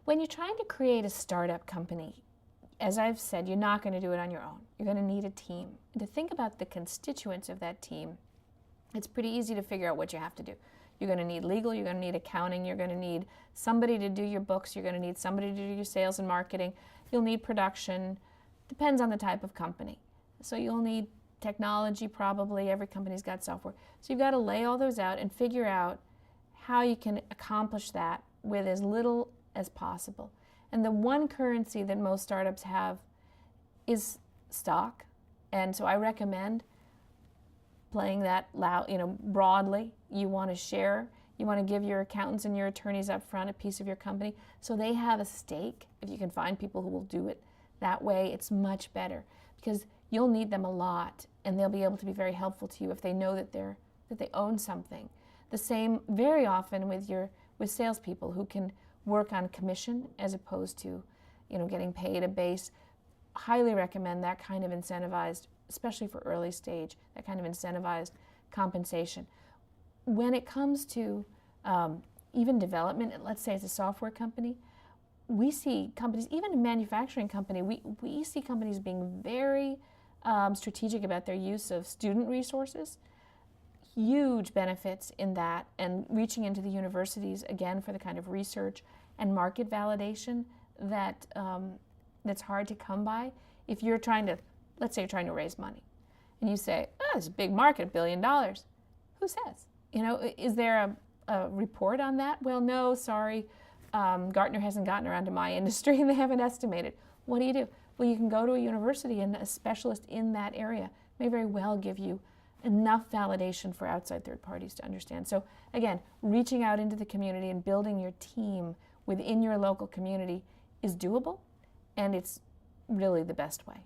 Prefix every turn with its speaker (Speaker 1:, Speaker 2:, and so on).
Speaker 1: When you're trying to create a startup company, as I've said, you're not going to do it on your own. You're going to need a team. And to think about the constituents of that team, it's pretty easy to figure out what you have to do. You're going to need legal, you're going to need accounting, you're going to need somebody to do your books, you're going to need somebody to do your sales and marketing, you'll need production, depends on the type of company. So you'll need technology probably, every company's got software. So you've got to lay all those out and figure out how you can accomplish that with as little as possible. And the one currency that most startups have is stock. And so I recommend playing that loud, broadly. You want to share, you want to give your accountants and your attorneys up front a piece of your company so they have a stake. If you can find people who will do it that way, it's much better because you'll need them a lot and they'll be able to be very helpful to you if they know that they own something. The same very often with salespeople who can work on commission as opposed to getting paid a base. Highly recommend that kind of incentivized, especially for early stage, that kind of incentivized compensation. When it comes to even development, let's say it's a software company, we see companies, even a manufacturing company, we see companies being very strategic about their use of student resources. Huge benefits in that, and reaching into the universities again for the kind of research and market validation that that's hard to come by. If you're trying to, let's say you're trying to raise money, and you say, "Oh, it's a big market, $1 billion." Who says? Is there a report on that? Well, no, sorry, Gartner hasn't gotten around to my industry, and they haven't estimated. What do? Well, you can go to a university, and a specialist in that area may very well give you enough validation for outside third parties to understand. So again, reaching out into the community and building your team within your local community is doable, and it's really the best way.